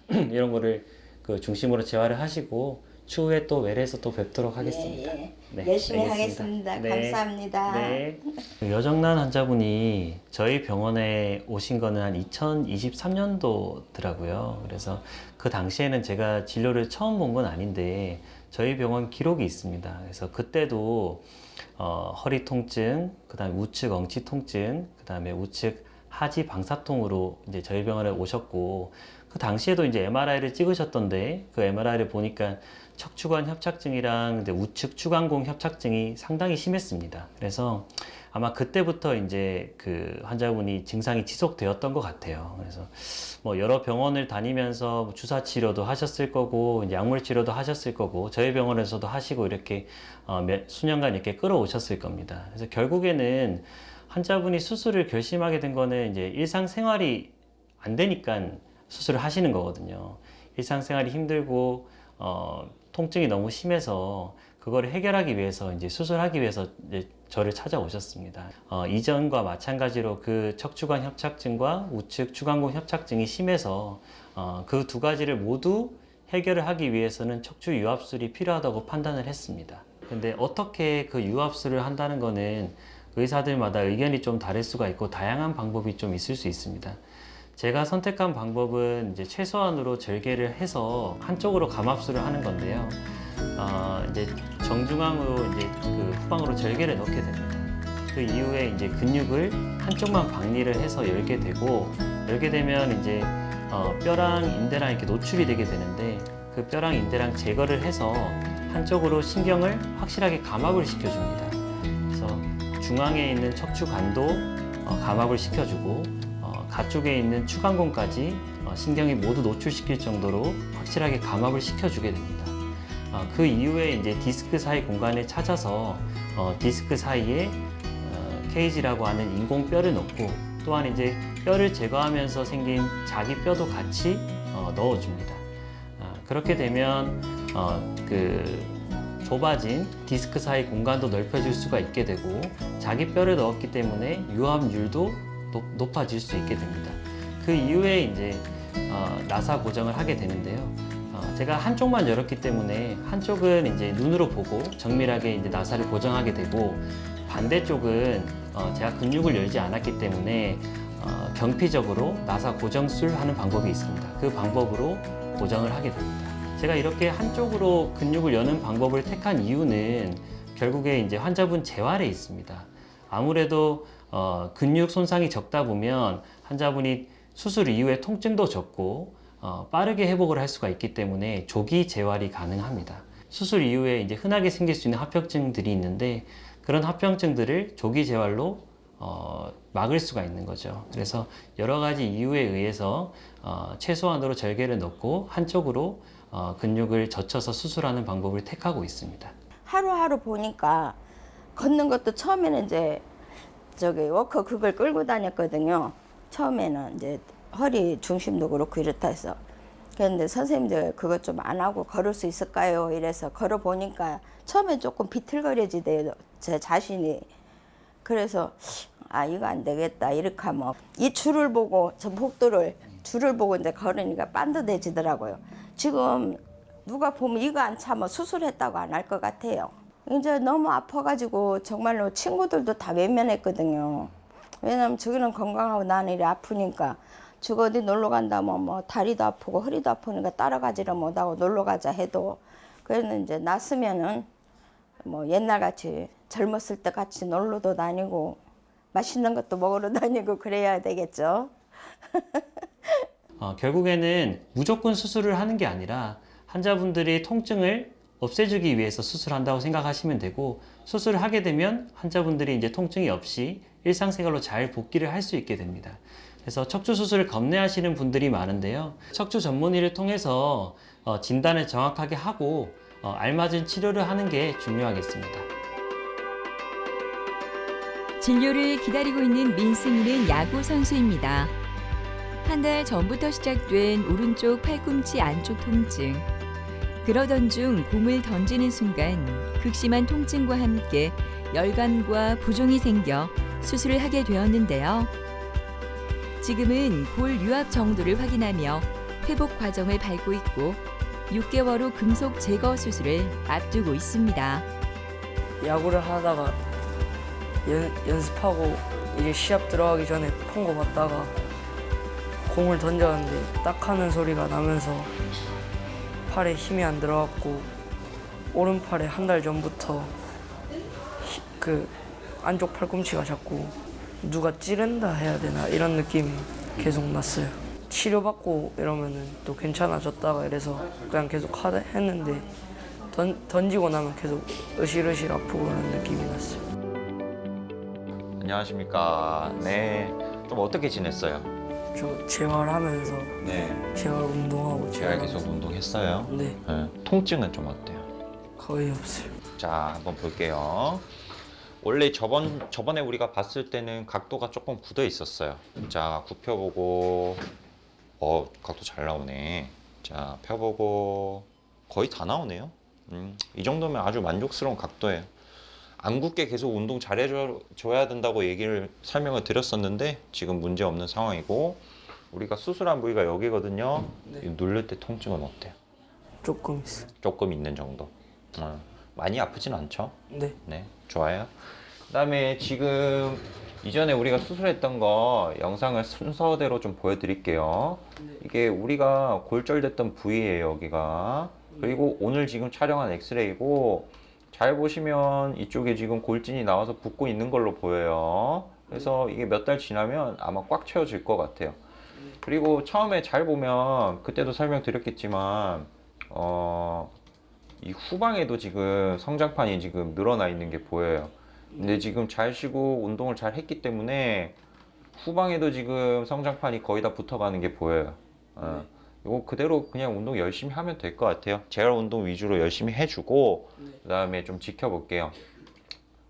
이런 거를 그 중심으로 재활을 하시고 추후에 또 외래에서 또 뵙도록 하겠습니다. 네, 열심히 알겠습니다. 하겠습니다. 네. 감사합니다. 네. 여정난 환자분이 저희 병원에 오신 거는 한 2023년도더라고요. 그래서 그 당시에는 제가 진료를 처음 본 건 아닌데 저희 병원 기록이 있습니다. 그래서 그때도 허리 통증, 그다음에 우측 엉치 통증, 그다음에 우측 하지 방사통으로 이제 저희 병원에 오셨고 그 당시에도 이제 MRI를 찍으셨던데 그 MRI를 보니까 척추관 협착증이랑 이제 우측 추간공 협착증이 상당히 심했습니다. 그래서 아마 그때부터 이제 그 환자분이 증상이 지속되었던 것 같아요. 그래서 뭐 여러 병원을 다니면서 주사 치료도 하셨을 거고 이제 약물 치료도 하셨을 거고 저희 병원에서도 하시고 이렇게 수년간 이렇게 끌어오셨을 겁니다. 그래서 결국에는 환자분이 수술을 결심하게 된 거는 이제 일상생활이 안 되니까 수술을 하시는 거거든요. 일상생활이 힘들고 통증이 너무 심해서 그거를 해결하기 위해서 이제 수술하기 위해서 이제 저를 찾아오셨습니다. 이전과 마찬가지로 그 척추관 협착증과 우측 추간공 협착증이 심해서 그 두 가지를 모두 해결을 하기 위해서는 척추 유압술이 필요하다고 판단을 했습니다. 근데 어떻게 그 유압술을 한다는 거는 의사들마다 의견이 좀 다를 수가 있고 다양한 방법이 좀 있을 수 있습니다. 제가 선택한 방법은 이제 최소한으로 절개를 해서 한쪽으로 감압술을 하는 건데요. 이제 정중앙으로 이제 그 후방으로 절개를 넣게 됩니다. 그 이후에 이제 근육을 한쪽만 박리를 해서 열게 되고 열게 되면 이제 뼈랑 인대랑 이렇게 노출이 되게 되는데 그 뼈랑 인대랑 제거를 해서 한쪽으로 신경을 확실하게 감압을 시켜줍니다. 그래서 중앙에 있는 척추관도 감압을 시켜주고 가쪽에 있는 추간공까지 신경이 모두 노출시킬 정도로 확실하게 감압을 시켜주게 됩니다. 그 이후에 이제 디스크 사이 공간을 찾아서 디스크 사이에 케이지라고 하는 인공뼈를 넣고 또한 이제 뼈를 제거하면서 생긴 자기 뼈도 같이 넣어줍니다. 그렇게 되면 그 좁아진 디스크 사이 공간도 넓혀질 수가 있게 되고 자기 뼈를 넣었기 때문에 유압률도 높아질 수 있게 됩니다. 그 이후에 이제 나사 고정을 하게 되는데요. 제가 한쪽만 열었기 때문에 한쪽은 이제 눈으로 보고 정밀하게 이제 나사를 고정하게 되고 반대쪽은 제가 근육을 열지 않았기 때문에 경피적으로 나사 고정술 하는 방법이 있습니다. 그 방법으로 고정을 하게 됩니다. 제가 이렇게 한쪽으로 근육을 여는 방법을 택한 이유는 결국에 이제 환자분 재활에 있습니다. 아무래도 근육 손상이 적다 보면 환자분이 수술 이후에 통증도 적고 빠르게 회복을 할 수가 있기 때문에 조기 재활이 가능합니다. 수술 이후에 이제 흔하게 생길 수 있는 합병증들이 있는데 그런 합병증들을 조기 재활로 막을 수가 있는 거죠. 그래서 여러 가지 이유에 의해서 최소한으로 절개를 넣고 한쪽으로 근육을 젖혀서 수술하는 방법을 택하고 있습니다. 하루하루 보니까 걷는 것도 처음에는 이제 저기 워커 그걸 끌고 다녔거든요. 처음에는 이제 허리 중심도 그렇고 이렇다 해서. 그런데 선생님들 그거 좀 안 하고 걸을 수 있을까요? 이래서 걸어 보니까 처음엔 조금 비틀거려지대요. 제 자신이. 그래서 아 이거 안 되겠다 이렇게 하면 이 줄을 보고 저 복도를 줄을 보고 이제 걸으니까 빤듯해지더라고요. 지금 누가 보면 이거 안 차면 수술했다고 안 할 것 같아요. 이제 너무 아파가지고 정말로 친구들도 다 외면했거든요. 왜냐면 저기는 건강하고 나는 이래 아프니까 저거 어디 놀러 간다면 뭐 다리도 아프고 허리도 아프니까 따라가지를 못하고 놀러 가자 해도 그래서 이제 났으면은 뭐 옛날같이 젊었을 때 같이 놀러도 다니고 맛있는 것도 먹으러 다니고 그래야 되겠죠. 결국에는 무조건 수술을 하는 게 아니라 환자분들이 통증을 없애주기 위해서 수술한다고 생각하시면 되고 수술을 하게 되면 환자분들이 이제 통증이 없이 일상생활로 잘 복귀를 할 수 있게 됩니다. 그래서 척추 수술을 겁내하시는 분들이 많은데요. 척추 전문의를 통해서 진단을 정확하게 하고 알맞은 치료를 하는 게 중요하겠습니다. 진료를 기다리고 있는 민승이는 야구 선수입니다. 한 달 전부터 시작된 오른쪽 팔꿈치 안쪽 통증. 그러던 중 공을 던지는 순간 극심한 통증과 함께 열감과 부종이 생겨 수술을 하게 되었는데요. 지금은 골 유압 정도를 확인하며 회복 과정을 밟고 있고 6개월 후 금속 제거 수술을 앞두고 있습니다. 야구를 하다가 연습하고 이제 시합 들어가기 전에 폰거 봤다가 공을 던졌는데 딱 하는 소리가 나면서 팔에 힘이 안 들어갔고 오른팔에 한 달 전부터 그 안쪽 팔꿈치가 자꾸 누가 찌른다 해야 되나 이런 느낌이 계속 났어요. 치료받고 이러면은 또 괜찮아졌다가 이래서 그냥 계속 했는데 던지고 나면 계속 으실으실 아프고 그런 느낌이 났어요. 안녕하십니까. 네. 좀 어떻게 지냈어요? 저 재활하면서 네. 재활 운동하고 재활 계속 운동했어요? 네, 네. 통증은 좀 어때요? 거의 없어요. 자, 한번 볼게요. 원래 저번에 우리가 봤을 때는 각도가 조금 굳어 있었어요. 자, 굽혀보고, 각도 잘 나오네. 자, 펴보고, 거의 다 나오네요. 이 정도면 아주 만족스러운 각도예요. 안 굳게 계속 운동 잘해줘야 된다고 설명을 드렸었는데, 지금 문제 없는 상황이고, 우리가 수술한 부위가 여기거든요. 네. 누를 때 통증은 어때요? 조금 있어요. 조금 있는 정도. 많이 아프진 않죠? 네. 네, 좋아요. 그다음에 지금 이전에 우리가 수술했던 거 영상을 순서대로 좀 보여드릴게요. 네. 이게 우리가 골절됐던 부위예요, 여기가. 그리고 오늘 지금 촬영한 엑스레이고 잘 보시면 이쪽에 지금 골진이 나와서 붓고 있는 걸로 보여요. 그래서 이게 몇 달 지나면 아마 꽉 채워질 것 같아요. 그리고 처음에 잘 보면 그때도 설명드렸겠지만 이 후방에도 지금 성장판이 지금 늘어나 있는 게 보여요. 근데 지금 잘 쉬고 운동을 잘 했기 때문에 후방에도 지금 성장판이 거의 다 붙어가는 게 보여요. 이거 그대로 그냥 운동 열심히 하면 될 것 같아요. 재활 운동 위주로 열심히 해주고 그 다음에 좀 지켜볼게요.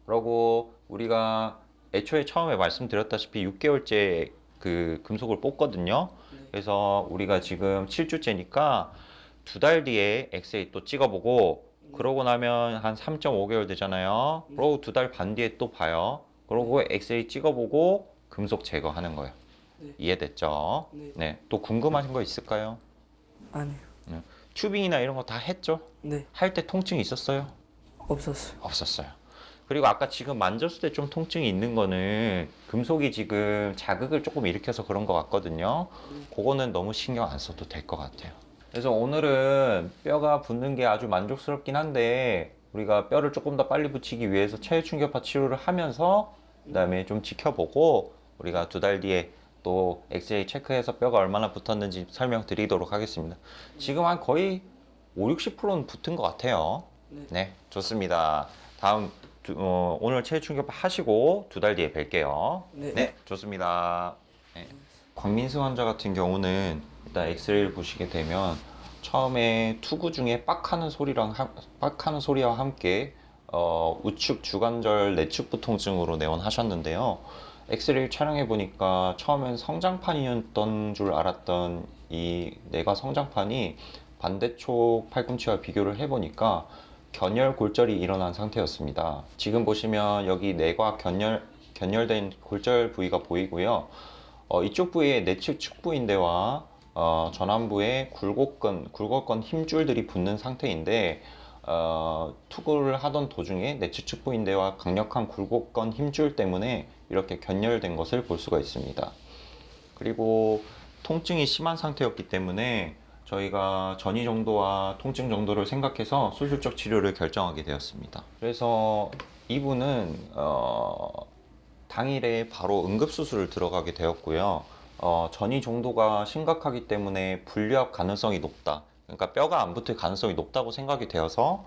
그리고 우리가 애초에 처음에 말씀드렸다시피 6개월째 그 금속을 뽑거든요. 그래서 우리가 지금 7주째니까 2달 뒤에 엑스레이 또 찍어보고 그러고 나면 한 3.5개월 되잖아요. 그러고 2달 반 뒤에 또 봐요. 그러고 엑스레이 찍어보고 금속 제거하는 거예요. 이해됐죠? 네. 또 궁금하신 거 있을까요? 아니요. 튜빙이나 이런 거 다 했죠? 네. 할 때 통증이 있었어요? 없었어요. 없었어요. 그리고 아까 지금 만졌을 때 좀 통증이 있는 거는 금속이 지금 자극을 조금 일으켜서 그런 것 같거든요. 그거는 너무 신경 안 써도 될 것 같아요. 그래서 오늘은 뼈가 붙는 게 아주 만족스럽긴 한데 우리가 뼈를 조금 더 빨리 붙이기 위해서 체외충격파 치료를 하면서 그다음에 좀 지켜보고 우리가 2달 뒤에 또 엑스레이 체크해서 뼈가 얼마나 붙었는지 설명드리도록 하겠습니다. 지금 한 거의 50-60%는 붙은 것 같아요. 네, 좋습니다. 다음 오늘 체외 충격 하시고 2달 뒤에 뵐게요. 네, 좋습니다. 네. 광민수 환자 같은 경우는 일단 엑스레이를 보시게 되면 처음에 투구 중에 빡하는 소리와 함께 우측 주관절 내측부 통증으로 내원하셨는데요. 엑스레이를 촬영해 보니까 처음엔 성장판이었던 줄 알았던 이 내과 성장판이 반대쪽 팔꿈치와 비교를 해보니까 견열 골절이 일어난 상태였습니다. 지금 보시면 여기 내과 견열된 골절 부위가 보이고요. 이쪽 부위에 내측 축부인대와 전완부에 굴곡건 힘줄들이 붙는 상태인데 투구를 하던 도중에 내측 축부인대와 강력한 굴곡건 힘줄 때문에 이렇게 견열된 것을 볼 수가 있습니다. 그리고 통증이 심한 상태였기 때문에 저희가 전이 정도와 통증 정도를 생각해서 수술적 치료를 결정하게 되었습니다. 그래서 이분은 당일에 바로 응급수술을 들어가게 되었고요. 전이 정도가 심각하기 때문에 분리압 가능성이 높다. 그러니까 뼈가 안 붙을 가능성이 높다고 생각이 되어서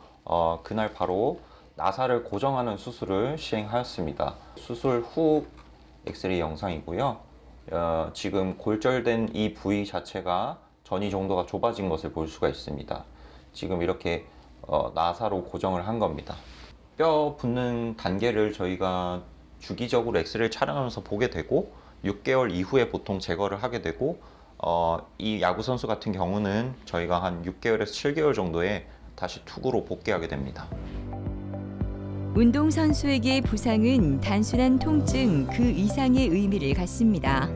그날 바로 나사를 고정하는 수술을 시행하였습니다. 수술 후 엑스레이 영상이고요. 지금 골절된 이 부위 자체가 전이 정도가 좁아진 것을 볼 수가 있습니다. 지금 이렇게 나사로 고정을 한 겁니다. 뼈 붙는 단계를 저희가 주기적으로 엑스레이를 촬영하면서 보게 되고 6개월 이후에 보통 제거를 하게 되고 이 야구 선수 같은 경우는 저희가 한 6개월에서 7개월 정도에 다시 투구로 복귀하게 됩니다. 운동선수에게 부상은 단순한 통증 그 이상의 의미를 갖습니다.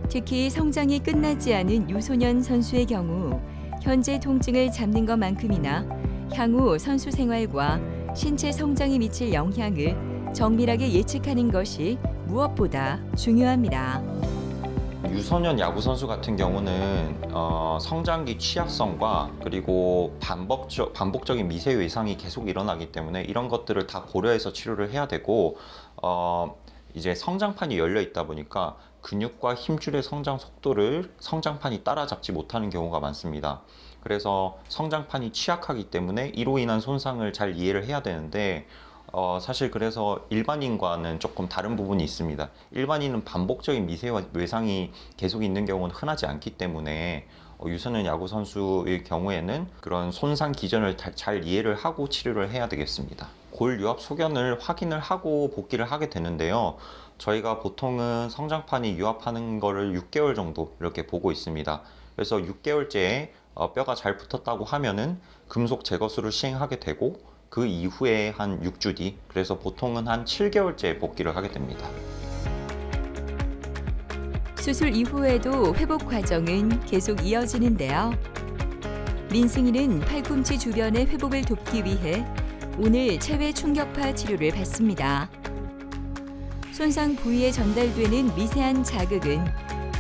특히 성장이 끝나지 않은 유소년 선수의 경우 현재 통증을 잡는 것만큼이나 향후 선수 생활과 신체 성장에 미칠 영향을 정밀하게 예측하는 것이 무엇보다 중요합니다. 유소년 야구 선수 같은 경우는 성장기 취약성과 그리고 반복적인 미세 외상이 계속 일어나기 때문에 이런 것들을 다 고려해서 치료를 해야 되고 이제 성장판이 열려 있다 보니까 근육과 힘줄의 성장 속도를 성장판이 따라잡지 못하는 경우가 많습니다. 그래서 성장판이 취약하기 때문에 이로 인한 손상을 잘 이해를 해야 되는데 사실 그래서 일반인과는 조금 다른 부분이 있습니다. 일반인은 반복적인 미세 외상이 계속 있는 경우는 흔하지 않기 때문에 유소년 야구 선수의 경우에는 그런 손상 기전을 잘 이해를 하고 치료를 해야 되겠습니다. 골 유압 소견을 확인을 하고 복귀를 하게 되는데요. 저희가 보통은 성장판이 유압하는 거를 6개월 정도 이렇게 보고 있습니다. 그래서 6개월째에 뼈가 잘 붙었다고 하면은 금속 제거술을 시행하게 되고 그 이후에 한 6주 뒤, 그래서 보통은 한 7개월째 복귀를 하게 됩니다. 수술 이후에도 회복 과정은 계속 이어지는데요. 민승이는 팔꿈치 주변의 회복을 돕기 위해 오늘 체외 충격파 치료를 받습니다. 손상 부위에 전달되는 미세한 자극은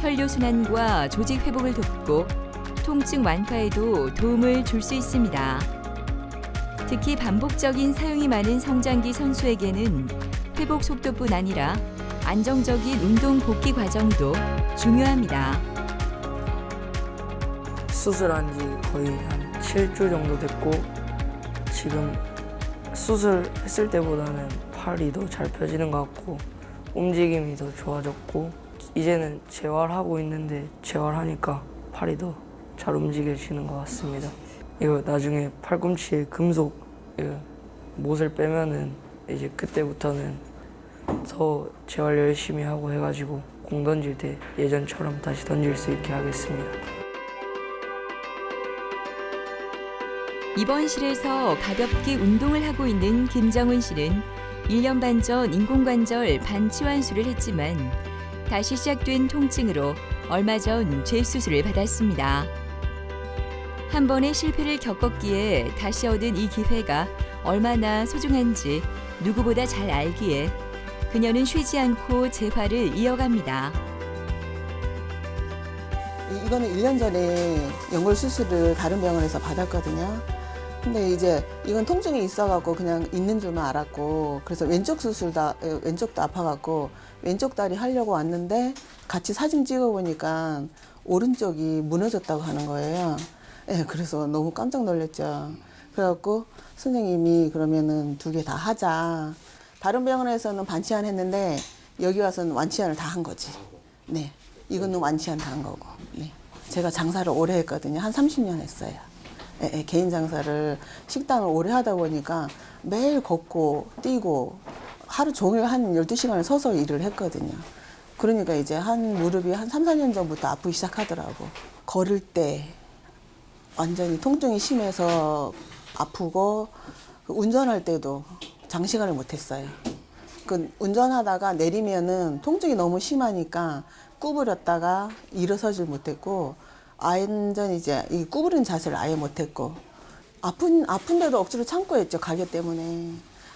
혈류순환과 조직 회복을 돕고 통증 완화에도 도움을 줄 수 있습니다. 특히 반복적인 사용이 많은 성장기 선수에게는 회복 속도뿐 아니라 안정적인 운동 복귀 과정도 중요합니다. 수술한 지 거의 한 7주 정도 됐고 지금 수술했을 때보다는 팔이 더 잘 펴지는 것 같고 움직임이 더 좋아졌고 이제는 재활하고 있는데 재활하니까 팔이 더 잘 움직여지는 것 같습니다. 이거 나중에 팔꿈치에 금속 못을 빼면은 이제 그때부터는 더 재활 열심히 하고 해가지고 공 던질 때 예전처럼 다시 던질 수 있게 하겠습니다. 입원실에서 가볍게 운동을 하고 있는 김정은 씨는 1년 반 전 인공관절 반치환술을 했지만 다시 시작된 통증으로 얼마 전 재수술을 받았습니다. 한 번의 실패를 겪었기에 다시 얻은 이 기회가 얼마나 소중한지 누구보다 잘 알기에 그녀는 쉬지 않고 재활을 이어갑니다. 이거는 1년 전에 연골 수술을 다른 병원에서 받았거든요. 근데 이제 이건 통증이 있어갖고 그냥 있는 줄만 알았고, 그래서 왼쪽도 아파갖고 왼쪽 다리 하려고 왔는데 같이 사진 찍어보니까 오른쪽이 무너졌다고 하는 거예요. 예, 그래서 너무 깜짝 놀랐죠. 그래갖고 선생님이 그러면은 2개 다 하자. 다른 병원에서는 반치안 했는데 여기 와서는 완치안을 다 한 거지. 네, 이거는 완치안 다 한 거고. 네, 제가 장사를 오래 했거든요. 한 30년 했어요. 예, 개인 장사를 식당을 오래 하다 보니까 매일 걷고 뛰고 하루 종일 한 12시간을 서서 일을 했거든요. 그러니까 이제 한 무릎이 한 3, 4년 전부터 아프기 시작하더라고. 걸을 때 완전히 통증이 심해서 아프고, 운전할 때도 장시간을 못 했어요. 그 운전하다가 내리면은 통증이 너무 심하니까 구부렸다가 일어서질 못했고, 완전히 이제 이 구부린 자세를 아예 못했고, 아픈데도 억지로 참고 했죠, 가게 때문에.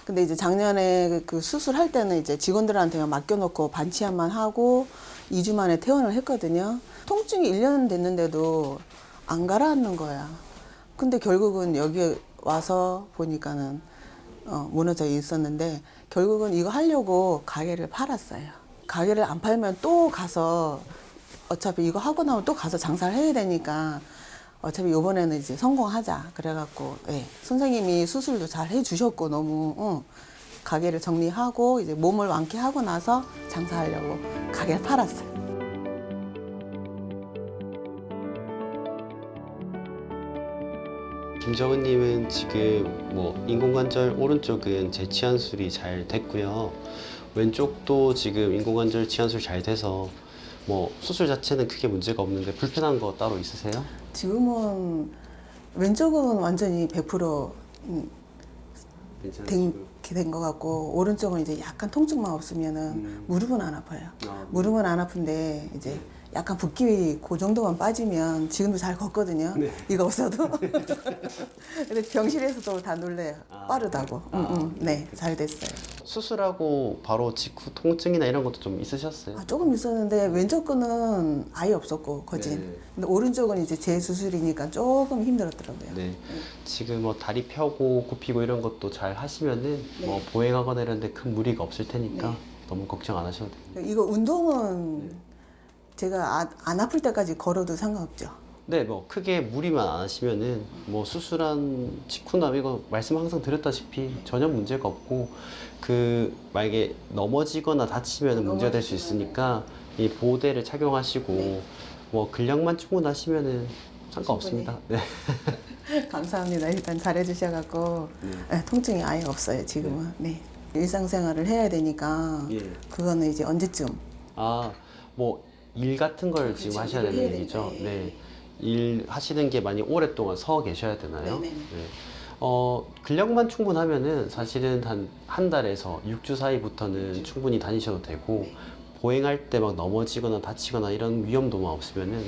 근데 이제 작년에 그 수술할 때는 이제 직원들한테 맡겨놓고 반치안만 하고 2주 만에 퇴원을 했거든요. 통증이 1년 됐는데도 안 가라앉는 거야. 근데 결국은 여기 와서 보니까는 무너져 있었는데, 결국은 이거 하려고 가게를 팔았어요. 가게를 안 팔면 또 가서, 어차피 이거 하고 나면 또 가서 장사를 해야 되니까 어차피 이번에는 이제 성공하자 그래갖고, 예, 선생님이 수술도 잘 해주셨고 너무 가게를 정리하고 이제 몸을 완쾌하고 나서 장사하려고 가게를 팔았어요. 김정은님은 지금 뭐 인공관절 오른쪽은 재치환술이 잘 됐고요. 왼쪽도 지금 인공관절 치환술 잘 돼서 뭐 수술 자체는 크게 문제가 없는데 불편한 거 따로 있으세요? 지금은 왼쪽은 완전히 100% 된 것 같고, 오른쪽은 이제 약간 통증만 없으면은 무릎은 안 아파요. 무릎은 안 아픈데 이제 약간 붓기 그 정도만 빠지면 지금도 잘 걷거든요. 네. 이거 없어도. 근데 병실에서도 다 놀래요. 빠르다고. 네, 잘 됐어요. 수술하고 바로 직후 통증이나 이런 것도 좀 있으셨어요? 조금 있었는데 왼쪽 거는 아예 없었고 거진. 네. 근데 오른쪽은 이제 재수술이니까 조금 힘들었더라고요. 네. 지금 뭐 다리 펴고 굽히고 이런 것도 잘 하시면은 네. 뭐 보행하거나 이런 데 큰 무리가 없을 테니까 네. 너무 걱정 안 하셔도 돼요. 이거 운동은 제가 안 아플 때까지 걸어도 상관없죠. 네, 뭐 크게 무리만 안 하시면은 뭐 수술한 직후나 이거 말씀 항상 드렸다시피 전혀 문제가 없고, 그 만약에 넘어지거나 다치면 문제가 될 수 있으니까 이 보호대를 착용하시고 네. 뭐 근력만 충분하시면은 상관없습니다. 네. 감사합니다. 일단 잘해주셔갖고 통증이 아예 없어요 지금은. 네. 일상생활을 해야 되니까 예. 그거는 이제 언제쯤. 아, 뭐 일 같은 걸 지금 그렇죠. 하셔야 일을 되는 해야 얘기죠. 되니까, 예. 네. 일 하시는 게 많이 오랫동안 서 계셔야 되나요? 네네네. 네. 근력만 충분하면은 사실은 한 달에서 6주 사이부터는 충분히 다니셔도 되고, 네. 보행할 때 막 넘어지거나 다치거나 이런 위험도만 없으면은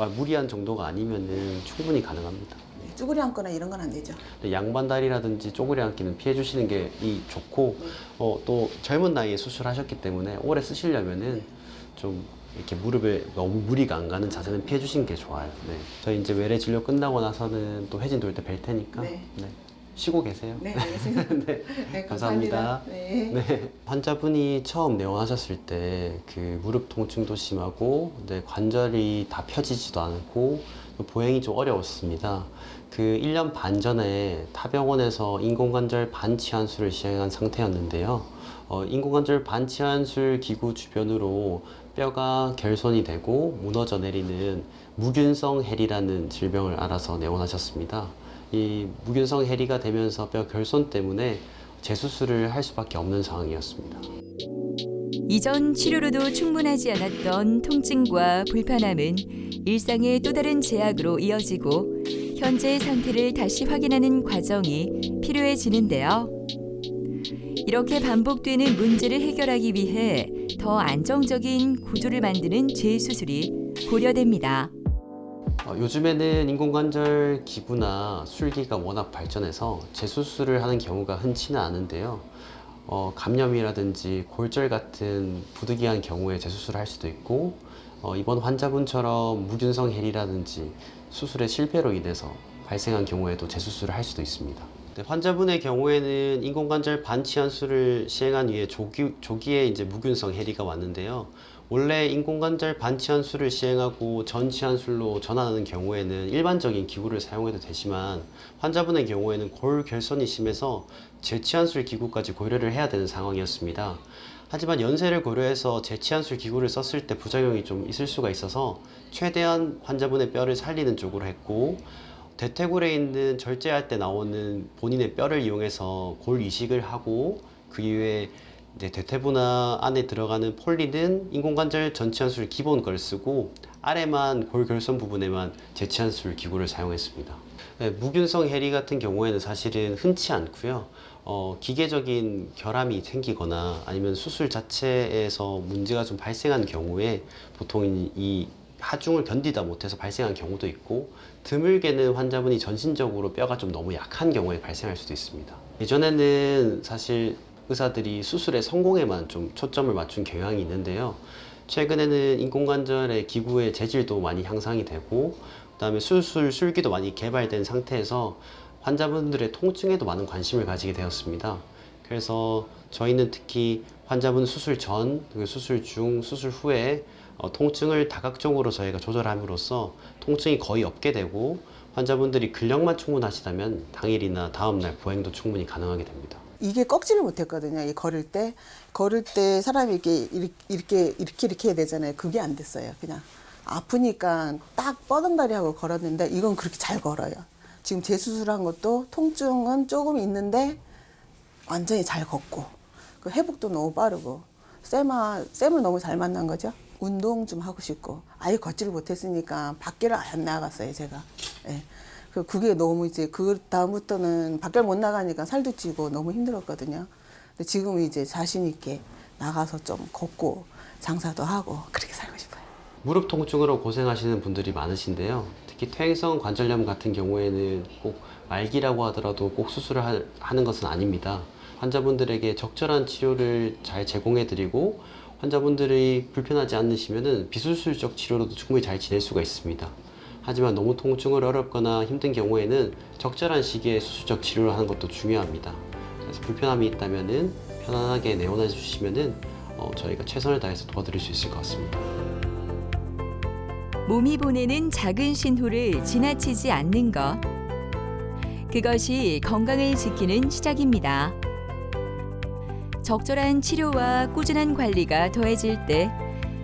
무리한 정도가 아니면은 충분히 가능합니다. 네. 쭈그리 앉거나 이런 건 안 되죠. 근데 양반다리라든지 쪼그리 앉기는 피해 주시는 게 좋고, 또 젊은 나이에 수술하셨기 때문에 오래 쓰시려면은 좀 이렇게 무릎에 너무 무리가 안 가는 자세는 피해 주시는 게 좋아요. 네. 저희 이제 외래 진료 끝나고 나서는 또 회진 돌 때 뵐 테니까 네. 네. 쉬고 계세요. 네, 알겠습니다. 네. 네, 감사합니다. 네. 네. 환자분이 처음 내원하셨을 때 그 무릎 통증도 심하고, 근데 관절이 다 펴지지도 않고 보행이 좀 어려웠습니다. 그 1년 반 전에 타병원에서 인공관절 반치환술을 시행한 상태였는데요. 인공관절 반치환술 기구 주변으로 뼈가 결손이 되고 무너져 내리는 무균성 해리라는 질병을 앓아서 내원하셨습니다. 이 무균성 해리가 되면서 뼈 결손 때문에 재수술을 할 수밖에 없는 상황이었습니다. 이전 치료로도 충분하지 않았던 통증과 불편함은 일상의 또 다른 제약으로 이어지고 현재의 상태를 다시 확인하는 과정이 필요해지는데요. 이렇게 반복되는 문제를 해결하기 위해 더 안정적인 구조를 만드는 재수술이 고려됩니다. 요즘에는 인공관절 기구나 술기가 워낙 발전해서 재수술을 하는 경우가 흔치는 않은데요. 감염이라든지 골절 같은 부득이한 경우에 재수술을 할 수도 있고, 이번 환자분처럼 무균성 해리라든지 수술의 실패로 인해서 발생한 경우에도 재수술을 할 수도 있습니다. 환자분의 경우에는 인공관절 반치환술을 시행한 이후에 조기에 이제 무균성 해리가 왔는데요. 원래 인공관절 반치환술을 시행하고 전치환술로 전환하는 경우에는 일반적인 기구를 사용해도 되지만 환자분의 경우에는 골 결손이 심해서 재치환술 기구까지 고려를 해야 되는 상황이었습니다. 하지만 연세를 고려해서 재치환술 기구를 썼을 때 부작용이 좀 있을 수가 있어서 최대한 환자분의 뼈를 살리는 쪽으로 했고, 대퇴골에 있는 절제할 때 나오는 본인의 뼈를 이용해서 골 이식을 하고, 그 이후에 이제 대퇴부나 안에 들어가는 폴리는 인공관절 전치환술 기본 걸 쓰고 아래만 골 결손 부분에만 재치환술 기구를 사용했습니다. 네, 무균성 해리 같은 경우에는 사실은 흔치 않고요. 기계적인 결함이 생기거나 아니면 수술 자체에서 문제가 좀 발생한 경우에 보통 이 하중을 견디다 못해서 발생한 경우도 있고, 드물게는 환자분이 전신적으로 뼈가 좀 너무 약한 경우에 발생할 수도 있습니다. 예전에는 사실 의사들이 수술의 성공에만 좀 초점을 맞춘 경향이 있는데요. 최근에는 인공관절의 기구의 재질도 많이 향상이 되고, 그다음에 수술 술기도 많이 개발된 상태에서 환자분들의 통증에도 많은 관심을 가지게 되었습니다. 그래서 저희는 특히 환자분 수술 전, 수술 중, 수술 후에 통증을 다각적으로 저희가 조절함으로써 통증이 거의 없게 되고, 환자분들이 근력만 충분하시다면 당일이나 다음날 보행도 충분히 가능하게 됩니다. 이게 꺾지를 못했거든요. 이 걸을 때 사람이 이렇게 해야 되잖아요. 그게 안 됐어요. 그냥 아프니까 딱 뻗은다리 하고 걸었는데 이건 그렇게 잘 걸어요. 지금 재수술한 것도 통증은 조금 있는데 완전히 잘 걷고, 그 회복도 너무 빠르고, 쌤을 너무 잘 만난 거죠. 운동 좀 하고 싶고, 아예 걷지를 못했으니까 밖에를 안 나갔어요, 제가. 예. 그게 너무 이제 그 다음부터는 밖에 못 나가니까 살도 찌고 너무 힘들었거든요. 근데 지금은 이제 자신 있게 나가서 좀 걷고 장사도 하고 그렇게 살고 싶어요. 무릎 통증으로 고생하시는 분들이 많으신데요. 특히 퇴행성 관절염 같은 경우에는 꼭 말기라고 하더라도 꼭 수술을 하는 것은 아닙니다. 환자분들에게 적절한 치료를 잘 제공해드리고, 환자분들이 불편하지 않으시면 비수술적 치료로도 충분히 잘 지낼 수가 있습니다. 하지만 너무 통증을 어렵거나 힘든 경우에는 적절한 시기에 수술적 치료를 하는 것도 중요합니다. 그래서 불편함이 있다면 편안하게 내원해 주시면 저희가 최선을 다해서 도와드릴 수 있을 것 같습니다. 몸이 보내는 작은 신호를 지나치지 않는 것. 그것이 건강을 지키는 시작입니다. 적절한 치료와 꾸준한 관리가 더해질 때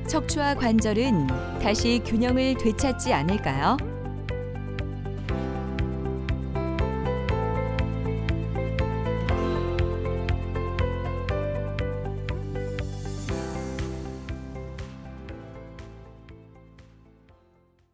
척추와 관절은 다시 균형을 되찾지 않을까요?